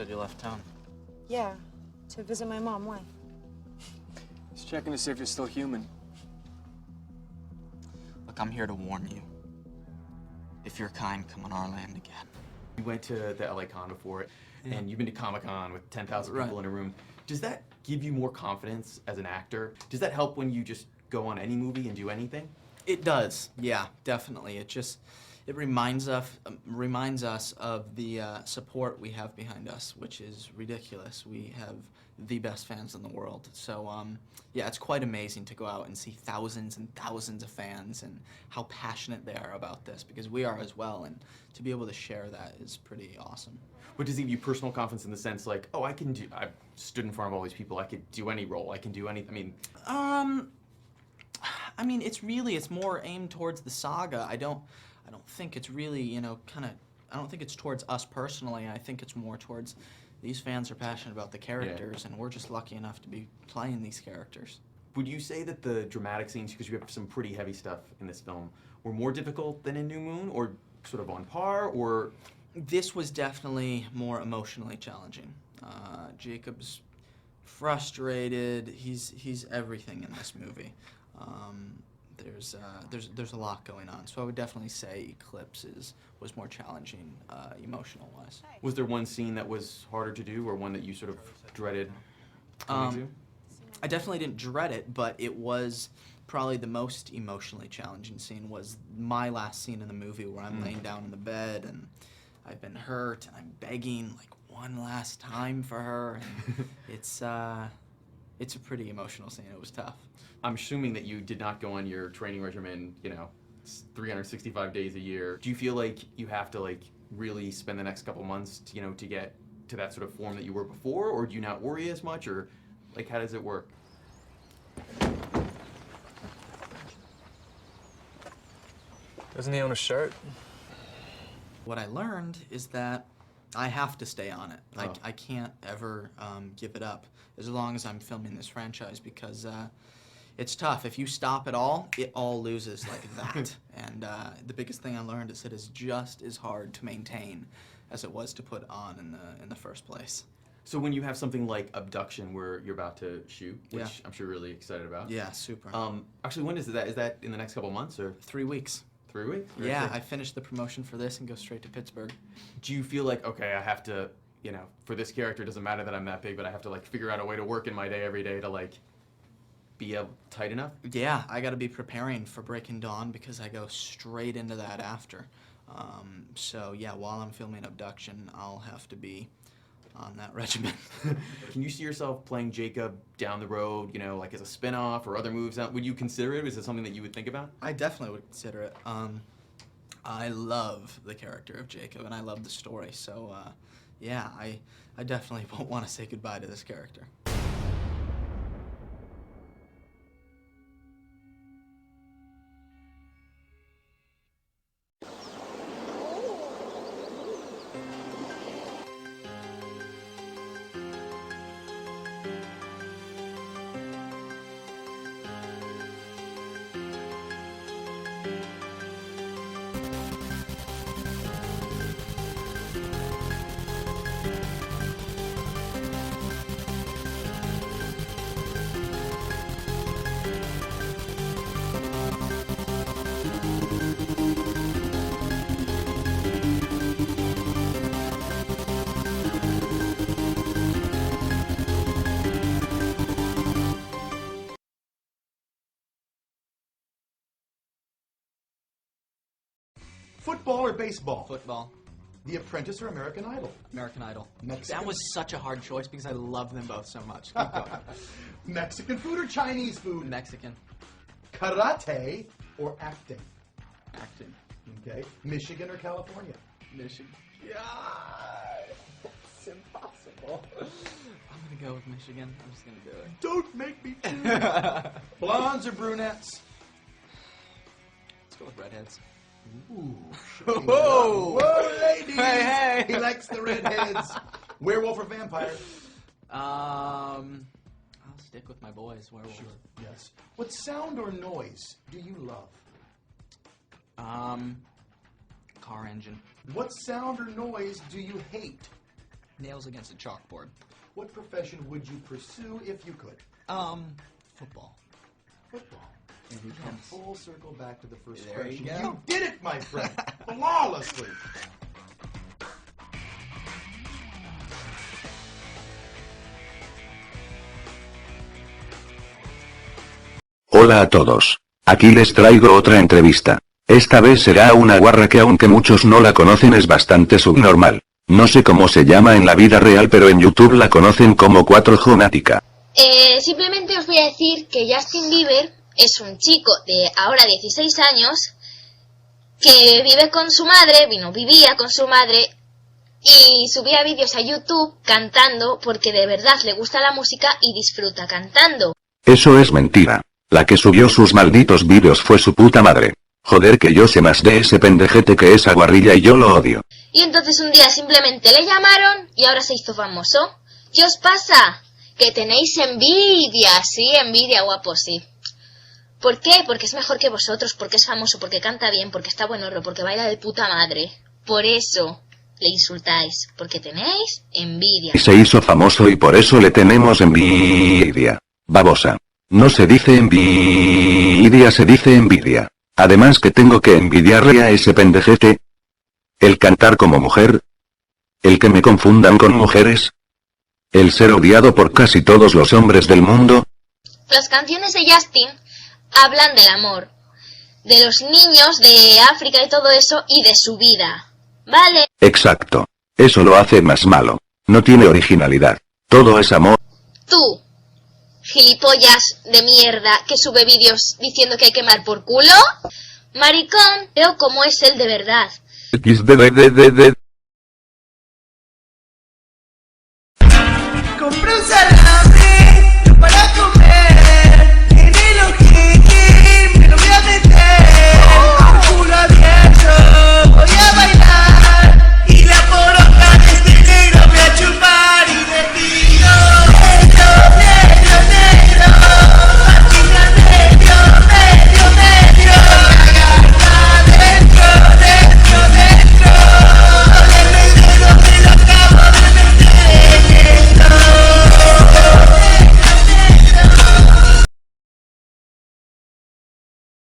said you left town. Yeah, to visit my mom. Why? He's checking to see if you're still human. Look, I'm here to warn you. If your kind come on our land again. You went to the LA Con before, and you've been to Comic-Con with 10,000 people in a room. Does that give you more confidence as an actor? Does that help when you just go on any movie and do anything? It does, yeah, definitely. It reminds us of the support we have behind us, which is ridiculous. We have the best fans in the world. So, yeah, it's quite amazing to go out and see thousands and thousands of fans and how passionate they are about this, because we are as well, and to be able to share that is pretty awesome. But does it give you personal confidence in the sense like, oh, I stood in front of all these people, I could do any role, I can do anything, I mean, it's more aimed towards the saga. I don't think it's really, you know, I don't think it's towards us personally. I think it's more towards these fans are passionate about the characters, and we're just lucky enough to be playing these characters. Would you say that the dramatic scenes, because you have some pretty heavy stuff in this film, were more difficult than in New Moon, or sort of on par, or? This was definitely more emotionally challenging. Jacob's frustrated. He's everything in this movie. There's a lot going on, so I would definitely say Eclipse was more challenging emotional-wise. Was there one scene that was harder to do, or one that you sort of dreaded coming to? I definitely didn't dread it, but it was probably the most emotionally challenging scene. Was my last scene in the movie where I'm laying down in the bed and I've been hurt and I'm begging like one last time for her. And it's a pretty emotional scene. It was tough. I'm assuming that you did not go on your training regimen, you know, 365 days a year. Do you feel like you have to like really spend the next couple months, to, you know, to get to that sort of form that you were before, or do you not worry as much, or like how does it work? Doesn't he own a shirt? What I learned is that I have to stay on it. I can't ever give it up as long as I'm filming this franchise, because it's tough. If you stop at all, it all loses like that. And the biggest thing I learned is it is just as hard to maintain as it was to put on in the first place. So when you have something like Abduction, where you're about to shoot, which I'm sure you're really excited about. Yeah, super. Actually, when is that? Is that in the next couple months, or? 3 weeks. 3 weeks? Yeah, I finished the promotion for this and go straight to Pittsburgh. Do you feel like, okay, I have to, you know, for this character, it doesn't matter that I'm that big, but I have to like figure out a way to work in my day every day to like be tight enough? Yeah, I got to be preparing for Breaking Dawn because I go straight into that after. So yeah, while I'm filming Abduction, I'll have to be on that regimen. Can you see yourself playing Jacob down the road, you know, like as a spin-off or other moves? Would you consider it? Is it something that you would think about? I definitely would consider it. I love the character of Jacob, and I love the story. So yeah, I definitely won't want to say goodbye to this character. Football or baseball? Football. The Apprentice or American Idol? American Idol. Mexican? That was such a hard choice because I love them both so much. Keep going. Mexican food or Chinese food? Mexican. Karate or acting? Acting. Okay. Michigan or California? Michigan. Yeah, it's impossible. I'm gonna go with Michigan. I'm just gonna do it. Don't make me choose. Blondes or brunettes? Let's go with redheads. Ooh. Whoa! Whoa, ladies! Hey, hey! He likes the redheads. Werewolf or vampire? I'll stick with my boys. Werewolf. Sure. Yes. What sound or noise do you love? Car engine. What sound or noise do you hate? nails against a chalkboard. What profession would you pursue if you could? Football. Football. And we come full circle back to the first There question. you go. You did it, my friend! Flawlessly! Hola a todos. Aquí les traigo otra entrevista. Esta vez será una guarra que aunque muchos no la conocen es bastante subnormal. No sé cómo se llama en la vida real pero en YouTube la conocen como 4Jonática. Simplemente os voy a decir que Justin Bieber es un chico de ahora 16 años que vive con su madre, vivía con su madre y subía vídeos a YouTube cantando porque de verdad le gusta la música y disfruta cantando. Eso es mentira. La que subió sus malditos vídeos fue su puta madre. Joder que yo sé más de ese pendejete que esa guarrilla y yo lo odio. Y entonces un día simplemente le llamaron y ahora se hizo famoso. ¿Qué os pasa? Que tenéis envidia, sí, envidia, guapos, sí. ¿Por qué? Porque es mejor que vosotros, porque es famoso, porque canta bien, porque está buenorro, porque baila de puta madre. Por eso le insultáis, porque tenéis envidia. Y se hizo famoso y por eso le tenemos envidia. Babosa. No se dice envidia, se dice envidia. Además que tengo que envidiarle a ese pendejete. El cantar como mujer. El que me confundan con mujeres. El ser odiado por casi todos los hombres del mundo. Las canciones de Justin hablan del amor, de los niños de África y todo eso, y de su vida, ¿vale? Exacto. Eso lo hace más malo. No tiene originalidad. Todo es amor. Tú, gilipollas de mierda que sube vídeos diciendo que hay que quemar por culo, maricón, veo cómo es él de verdad. ¡Compré un